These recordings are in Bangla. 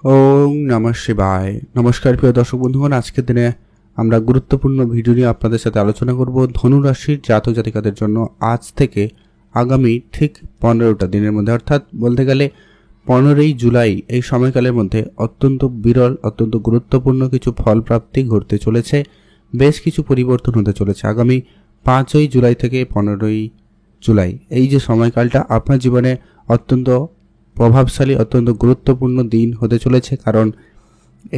ওং নমঃ শিবায়। নমস্কার প্রিয় দর্শক বন্ধুগণ, আজকের দিনে আমরা গুরুত্বপূর্ণ ভিডিও নিয়ে আপনাদের সাথে আলোচনা করব ধনু রাশির জাতক জাতিকাদের জন্য আজ থেকে আগামী ঠিক 15টা দিনের মধ্যে, অর্থাৎ বলতে গেলে 15ই জুলাই এই সময়কালের মধ্যে অত্যন্ত বিরল, অত্যন্ত গুরুত্বপূর্ণ কিছু ফল প্রাপ্তি ঘটতে চলেছে। বেশ কিছু পরিবর্তন হতে চলেছে আগামী 5ই জুলাই থেকে 15ই জুলাই। এই যে সময়কালটা আপনার জীবনে অত্যন্ত প্রভাবশালী, অত্যন্ত গুরুত্বপূর্ণ দিন হতে চলেছে, কারণ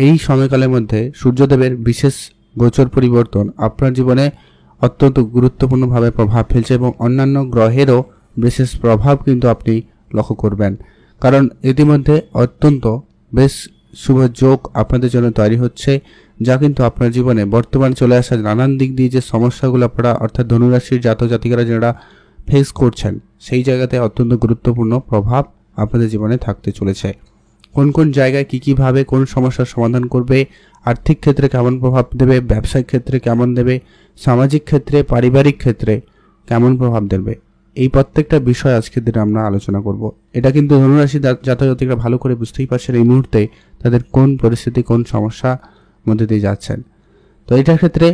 এই সময়কালের মধ্যে সূর্যদেবের বিশেষ গোচর পরিবর্তন আপনার জীবনে অত্যন্ত গুরুত্বপূর্ণভাবে প্রভাব ফেলছে এবং অন্যান্য গ্রহেরও বিশেষ প্রভাব কিন্তু আপনি লক্ষ্য করবেন, কারণ ইতিমধ্যে অত্যন্ত বেশ শুভ যোগ আপনাদের জন্য তৈরি হচ্ছে, যা কিন্তু আপনার জীবনে বর্তমান চলে আসা নানান দিক দিয়ে যে সমস্যাগুলো আপনারা অর্থাৎ ধনুরাশির জাতক জাতিকারা যারা ফেস করছেন সেই জায়গাতে অত্যন্ত গুরুত্বপূর্ণ প্রভাব আপনাদের জীবনে থাকতে চলেছে। কোন কোন জায়গায় কীভাবে কোন সমস্যার সমাধান করবে, আর্থিক ক্ষেত্রে কেমন প্রভাব দেবে, ব্যবসায়িক ক্ষেত্রে কেমন দেবে, সামাজিক ক্ষেত্রে, পারিবারিক ক্ষেত্রে কেমন প্রভাব দেবে, এই প্রত্যেকটা বিষয় আজকের দিনে আমরা আলোচনা করব। এটা কিন্তু ধনুরাশি জাতক জাতিকারা ভালো করে বুঝতেই পারছেন এই মুহূর্তে তাদের কোন পরিস্থিতি, কোন সমস্যা মধ্যে দিয়ে যাচ্ছেন। তো এটার ক্ষেত্রে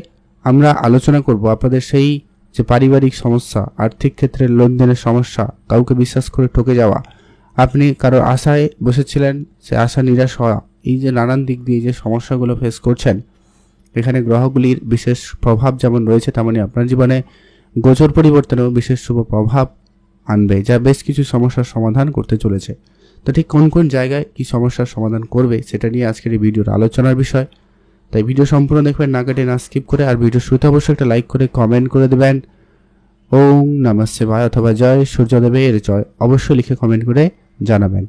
আমরা আলোচনা করব আপনাদের সেই যে পারিবারিক সমস্যা, আর্থিক ক্ষেত্রে লেনদেনের সমস্যা, কাউকে বিশ্বাস করে ঠকে যাওয়া, আপনি কারোর আশায় বসেছিলেন সে আশা নিরাশ হওয়া, এই যে নানান দিক দিয়ে যে সমস্যাগুলো ফেস করছেন, এখানে গ্রহগুলির বিশেষ প্রভাব যেমন রয়েছে তেমনি আপনার জীবনে গোচর পরিবর্তনেও বিশেষ শুভ প্রভাব আনবে, যা বেশ কিছু সমস্যার সমাধান করতে চলেছে। তো ঠিক কোন কোন জায়গায় কি সমস্যার সমাধান করবে সেটা নিয়ে আজকের এই ভিডিওর আলোচনার বিষয়। তাই ভিডিও সম্পূর্ণ দেখবেন, না কেটে না স্কিপ করে, আর ভিডিও শুরুতে অবশ্যই একটা লাইক করে কমেন্ট করে দেবেন ওং নমঃ শিবায় অথবা জয় সূর্যদেবের জয় অবশ্যই লিখে কমেন্ট করে জানাবেন।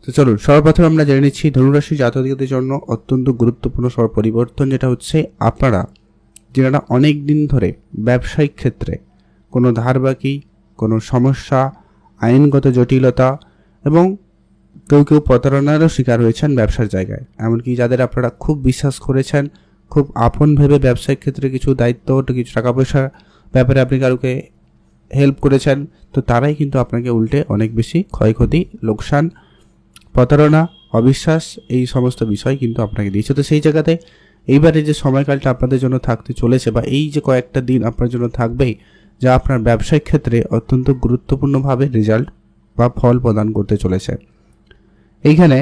তো চলুন সর্বপ্রথম আমরা জেনে নিচ্ছি ধনুরাশি জাতকদের জন্য অত্যন্ত গুরুত্বপূর্ণ পরিবর্তন, যেটা হচ্ছে আপনারা যারা অনেক দিন ধরে ব্যবসায়িক ক্ষেত্রে কোনো ধার বাকি, কোনো সমস্যা, আইনগত জটিলতা এবং কেউ কেউ প্রতারণারও শিকার হয়েছেন ব্যবসার জায়গায়, এমনকি যাদের আপনারা খুব বিশ্বাস করেছেন, খুব আপন ভেবে ব্যবসায়িক ক্ষেত্রে কিছু দায়িত্ব, কিছু টাকা পয়সার ব্যাপারে আপনি কারোকে হেল্প করেছেন, তো তারাই কিন্তু আপনাকে উল্টে অনেক বেশি ক্ষয়ক্ষতি, লোকসান, প্রতারণা, অবিশ্বাস এই সমস্ত বিষয় কিন্তু আপনাকে দিয়েছে। তো সেই জায়গাতে এইবারে যে সময়কালটা আপনাদের জন্য থাকতে চলেছে বা এই যে কয়েকটা দিন আপনার জন্য থাকবেই, যা আপনার ব্যবসায়িক ক্ষেত্রে অত্যন্ত গুরুত্বপূর্ণভাবে রেজাল্ট বা ফল প্রদান করতে চলেছে। এইখানে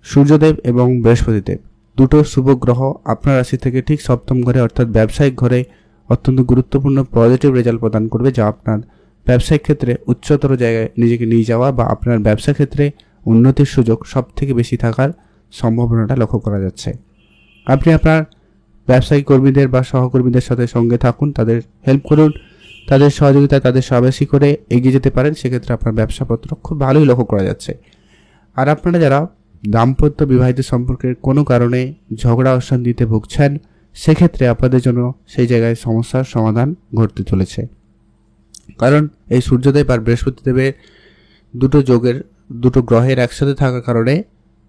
সূর্যদেব এবং বৃহস্পতিদেব দুটো শুভ গ্রহ আপনার রাশি থেকে ঠিক সপ্তম ঘরে অর্থাৎ ব্যবসায়িক ঘরে অত্যন্ত গুরুত্বপূর্ণ পজিটিভ রেজাল্ট প্রদান করবে, যা আপনার ব্যবসায়িক ক্ষেত্রে উচ্চতর জায়গায় নিজেকে নিয়ে যাওয়া বা আপনার ব্যবসা ক্ষেত্রে উন্নতির সুযোগ সব থেকে বেশি থাকার সম্ভাবনাটা লক্ষ্য করা যাচ্ছে। আপনি আপনার ব্যবসায়িক কর্মীদের বা সহকর্মীদের সাথে সঙ্গে থাকুন, তাদের হেল্প করুন, তাদের সহযোগিতায় তাদের সহায়সী করে এগিয়ে যেতে পারেন, সেক্ষেত্রে আপনার ব্যবসাপত্র খুব ভালোই লক্ষ্য করা যাচ্ছে। আর আপনারা যারা দাম্পত্য বিবাহিত সম্পর্কের কোনো কারণে ঝগড়া অশান্তিতে ভুগছেন, সেক্ষেত্রে আপনাদের জন্য সেই জায়গায় সমস্যার সমাধান ঘটতে চলেছে, কারণ এই সূর্যদেব আর বৃহস্পতিদেবের দুটো গ্রহের একসাথে থাকার কারণে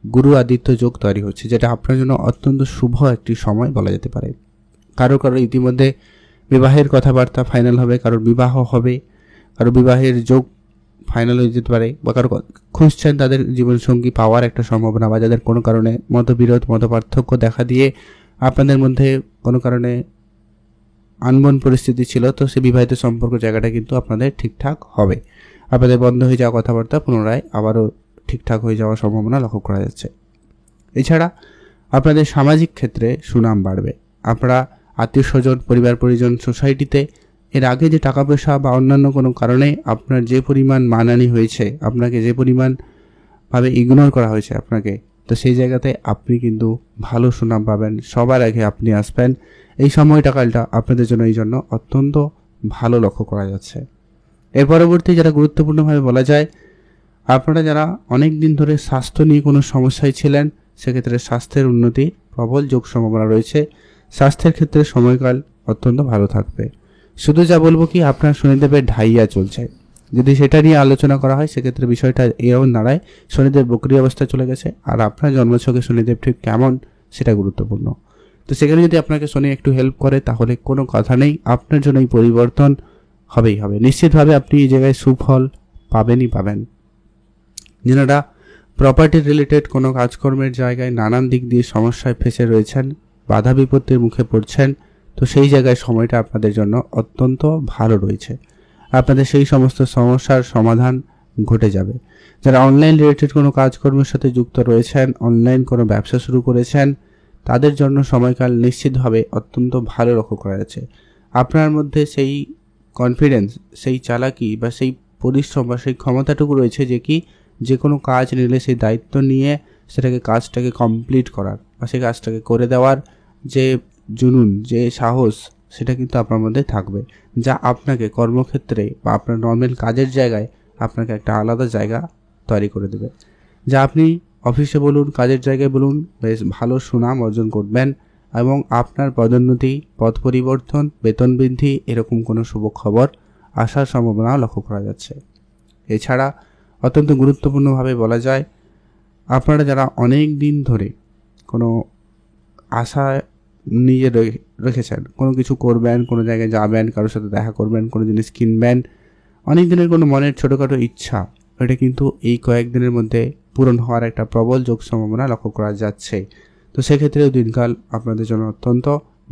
গুরু আদিত্য যোগ তৈরি হচ্ছে, যেটা আপনার জন্য অত্যন্ত শুভ একটি সময় বলা যেতে পারে। কারো ইতিমধ্যে বিবাহের কথাবার্তা ফাইনাল হবে, কারোর বিবাহ হবে, কারো বিবাহের যোগ ফাইনাল হয়ে যেতে পারে, বা কারো খুঁজছেন তাদের জীবনসঙ্গী পাওয়ার একটা সম্ভাবনা, বা যাদের কোনো কারণে মতবিরোধ, মতপার্থক্য দেখা দিয়ে আপনাদের মধ্যে কোনো কারণে আনবন পরিস্থিতি ছিল, তো সেই বিবাহিত সম্পর্ক জায়গাটা কিন্তু আপনাদের ঠিকঠাক হবে। আপনাদের বন্ধ হয়ে যাওয়া কথাবার্তা পুনরায় আবারও ঠিকঠাক হয়ে যাওয়ার সম্ভাবনা লক্ষ্য করা যাচ্ছে। এছাড়া আপনাদের সামাজিক ক্ষেত্রে সুনাম বাড়বে। আপনারা আত্মীয় স্বজন, পরিবার পরিজন, সোসাইটিতে এর আগে যে টাকা পয়সা বা অন্যান্য কোনো কারণে আপনার যে পরিমাণ মানহানি হয়েছে, আপনাকে যে পরিমাণভাবে ইগনোর করা হয়েছে আপনাকে, তো সেই জায়গাতে আপনি কিন্তু ভালো সুনাম পাবেন, সবার আগে আপনি আসবেন। এই সময়কালটা আপনাদের জন্য এই জন্য অত্যন্ত ভালো লক্ষ্য করা যাচ্ছে। এর পরবর্তী যারা গুরুত্বপূর্ণভাবে বলা যায়, আপনারা যারা অনেক দিন ধরে স্বাস্থ্য নিয়ে কোনো সমস্যায় ছিলেন, সেক্ষেত্রে স্বাস্থ্যের উন্নতি প্রবল যোগ সম্ভাবনা রয়েছে। স্বাস্থ্যের ক্ষেত্রে সময়কাল অত্যন্ত ভালো থাকবে। শুধু যা বলবো কি, আপনার শনিদেবের ঢাইয়া চলছে, যদি সেটা নিয়ে আলোচনা করা হয় সেক্ষেত্রে বিষয়টা এরকম দাঁড়ায়, শনিদেব বক্রী অবস্থায় চলে গেছে, আর আপনার জন্মছকে শনিদেব ঠিক কেমন সেটা গুরুত্বপূর্ণ। তো সেখানে যদি আপনাকে শনি একটু হেল্প করে তাহলে কোনো কথা নেই, আপনার জন্য এই পরিবর্তন হবেই হবে। নিশ্চিতভাবে আপনি এই জায়গায় সুফল পাবেনই পাবেন। যারা প্রপার্টি রিলেটেড কোনো কাজকর্মের জায়গায় নানান দিক দিয়ে সমস্যায় ফেঁসে রয়েছেন, বাধা বিপত্তির মুখে পড়ছেন, তো সেই জায়গায় সময়টা আপনাদের জন্য অত্যন্ত ভালো রয়েছে। আপনাদের সেই সমস্ত সমস্যার সমাধান ঘটে যাবে। যারা অনলাইন রিলেটেড কোনো কাজকর্মের সাথে যুক্ত রয়েছেন, অনলাইন কোনো ব্যবসা শুরু করেছেন, তাদের জন্য সময়কাল নিশ্চিতভাবে অত্যন্ত ভালো লক্ষ্য করা যাচ্ছে। আপনার মধ্যে সেই কনফিডেন্স, সেই চালাকি বা সেই পরিশ্রম বা সেই ক্ষমতাটুকু রয়েছে যে কোনো কাজ নিলে সেই দায়িত্ব নিয়ে কাজটাকে কমপ্লিট করার বা সেই কাজটাকে করে দেওয়ার যে জুনুন, যে সাহস, সেটা কিন্তু আপনার মধ্যে থাকবে, যা আপনাকে কর্মক্ষেত্রে বা আপনার নর্মাল কাজের জায়গায় আপনাকে একটা আলাদা জায়গা তৈরি করে দেবে, যা আপনি অফিসে বলুন, কাজের জায়গায় বলুন, বেশ ভালো সুনাম অর্জন করবেন এবং আপনার পদোন্নতি, পদ পরিবর্তন, বেতন বৃদ্ধি এরকম কোনো শুভ খবর আসার সম্ভাবনা লক্ষ্য করা যাচ্ছে। এছাড়া অত্যন্ত গুরুত্বপূর্ণভাবে বলা যায়, আপনারা যারা অনেক দিন ধরে কোনো আশা নিয়ে রেখেছেন, কোনো কিছু করবেন, কোনো জায়গায় যাবেন, কারোর সাথে দেখা করবেন, কোনো জিনিস কিনবেন, অনেক দিনের কোনো মনের ছোটোখাটো ইচ্ছা, এটা কিন্তু এই কয়েকদিনের মধ্যে পূরণ হওয়ার একটা প্রবল যোগ সম্ভাবনা লক্ষ্য করা যাচ্ছে। তো সেক্ষেত্রেও দিনকাল আপনাদের জন্য অত্যন্ত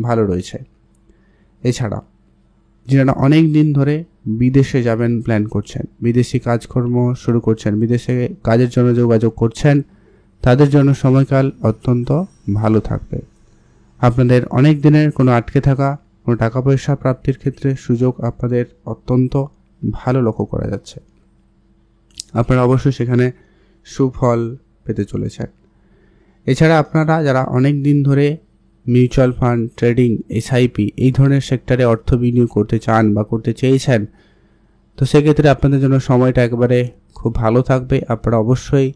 ভালো রয়েছে। এছাড়া যারা অনেক দিন ধরে বিদেশে যাবেন প্ল্যান করছেন, বিদেশি কাজকর্ম শুরু করছেন, বিদেশে কাজের জন্য যোগাযোগ করছেন, তাদের জন্য সময়কাল অত্যন্ত ভালো থাকবে। আপনাদের অনেক দিনের কোনো আটকে থাকা কোনো টাকা পয়সা প্রাপ্তির ক্ষেত্রে সুযোগ আপনাদের অত্যন্ত ভালো লক্ষ্য করা যাচ্ছে। আপনারা অবশ্যই সেখানে সুফল পেতে চলেছেন। এছাড়া আপনারা যারা অনেক দিন ধরে মিউচুয়াল ফান্ড, ট্রেডিং, এসআইপি এই ধরনের সেক্টরে অর্থ বিনিয়োগ করতে চান বা করতে চেয়েছেন, তো সেক্ষেত্রে আপনাদের জন্য সময়টা একেবারে খুব ভালো থাকবে। আপনারা অবশ্যই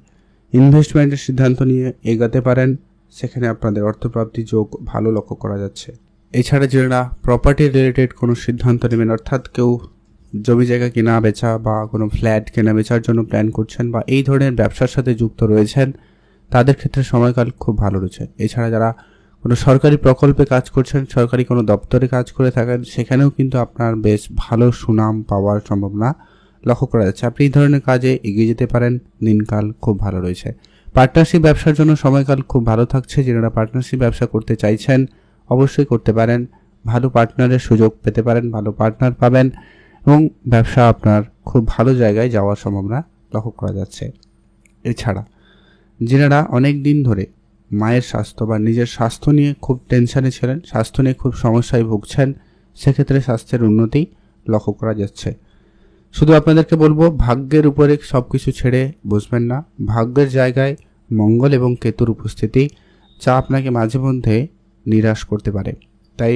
ইনভেস্টমেন্টের সিদ্ধান্ত নিয়ে এগাতে পারেন, সেখানে আপনাদের অর্থপ্রাপ্তি যোগ ভালো লক্ষ্য করা যাচ্ছে। এছাড়া যারা প্রপার্টি রিলেটেড কোনো সিদ্ধান্ত নেবেন, অর্থাৎ কেউ জমি জায়গা কেনা বেচা বা কোনো ফ্ল্যাট কেনা বেচার জন্য প্ল্যান করছেন বা এই ধরনের ব্যবসার সাথে যুক্ত রয়েছেন, তাদের ক্ষেত্রে সময়কাল খুব ভালো রয়েছে। এছাড়া যারা কোনো সরকারি প্রকল্পে কাজ করছেন, সরকারি কোনো দপ্তরে কাজ করে থাকেন, সেখানেও কিন্তু আপনার বেশ ভালো সুনাম পাওয়ার সম্ভাবনা লক্ষ্য করা যাচ্ছে। আপনি এই ধরনের কাজে এগিয়ে যেতে পারেন, দিনকাল খুব ভালো রয়েছে। পার্টনারশিপ ব্যবসার জন্য সময়কাল খুব ভালো থাকছে। যারা পার্টনারশিপ ব্যবসা করতে চাইছেন অবশ্যই করতে পারেন, ভালো পার্টনারের সুযোগ পেতে পারেন, ভালো পার্টনার পাবেন এবং ব্যবসা আপনার খুব ভালো জায়গায় যাওয়ার সম্ভাবনা লক্ষ্য করা যাচ্ছে। এছাড়া যারা অনেক দিন ধরে মায়ের স্বাস্থ্য বা নিজের স্বাস্থ্য নিয়ে খুব টেনশনে ছিলেন, স্বাস্থ্য নিয়ে খুব সমস্যায় ভুগছেন, সেক্ষেত্রে স্বাস্থ্যের উন্নতি লক্ষ্য করা যাচ্ছে। শুধু আপনাদেরকে বলবো, ভাগ্যের উপরে সব কিছু ছেড়ে বসবেন না। ভাগ্যের জায়গায় মঙ্গল এবং কেতুর উপস্থিতি, যা আপনাকে মাঝে মধ্যে নিরাশ করতে পারে, তাই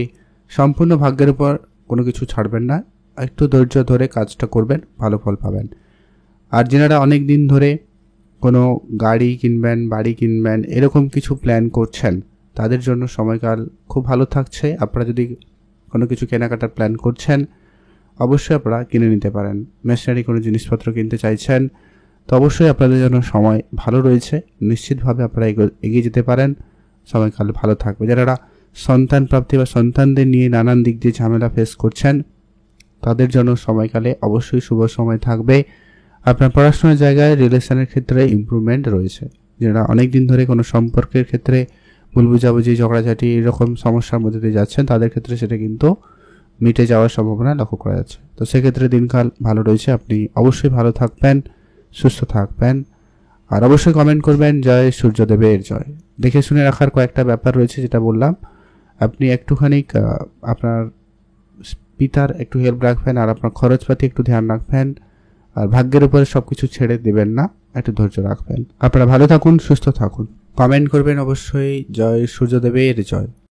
সম্পূর্ণ ভাগ্যের উপর কোনো কিছু ছাড়বেন না, একটু ধৈর্য ধরে কাজটা করবেন, ভালো ফল পাবেন। আর যারা অনেক দিন ধরে কোনো গাড়ি কিনবেন, বাড়ি কিনবেন, এরকম কিছু প্ল্যান করছেন, তাদের জন্য সময়কাল খুব ভালো থাকছে। আপনারা যদি কোনো কিছু কেনাকাটার প্ল্যান করছেন, অবশ্যই আপনারা কিনে নিতে পারেন। মেশিনারি কোনো জিনিসপত্র কিনতে চাইছেন, তো অবশ্যই আপনাদের জন্য সময় ভালো রয়েছে, নিশ্চিতভাবে আপনারা এগিয়ে যেতে পারেন, সময়কাল ভালো থাকবে। যারা সন্তান প্রাপ্তি বা সন্তানদের নিয়ে নানান দিক দিয়ে ঝামেলা ফেস করছেন, তাদের জন্য সময়কালে অবশ্যই শুভ সময় থাকবে। আপনার পড়াশোনার জায়গায় রিলেশনের ক্ষেত্রে ইমপ্রুভমেন্ট রয়েছে। যারা অনেক দিন ধরে কোনো সম্পর্কের ক্ষেত্রে ভুল বুঝাবুঝি, ঝগড়াঝাটি এরকম সমস্যার মধ্যে দিয়ে যাচ্ছেন, তাদের ক্ষেত্রে সেটা কিন্তু মিটে যাওয়ার সম্ভাবনা লক্ষ্য করা যাচ্ছে। তো সেক্ষেত্রে দিনকাল ভালো রয়েছে। আপনি অবশ্যই ভালো থাকবেন, সুস্থ থাকবেন, আর অবশ্যই কমেন্ট করবেন জয় সূর্যদেবের জয়। দেখে শুনে রাখার কয়েকটা ব্যাপার রয়েছে, যেটা বললাম, আপনি একটুখানি আপনার পিতার একটু হেল্প রাখবেন, আর আপনার খরচপাতি একটু ধ্যান রাখবেন, আর ভাগ্যের উপরে সবকিছু ছেড়ে দেবেন না, একটু ধৈর্য রাখবেন। আপনারা ভালো থাকুন, সুস্থ থাকুন, কমেন্ট করবেন অবশ্যই জয় সূর্যদেবের জয়।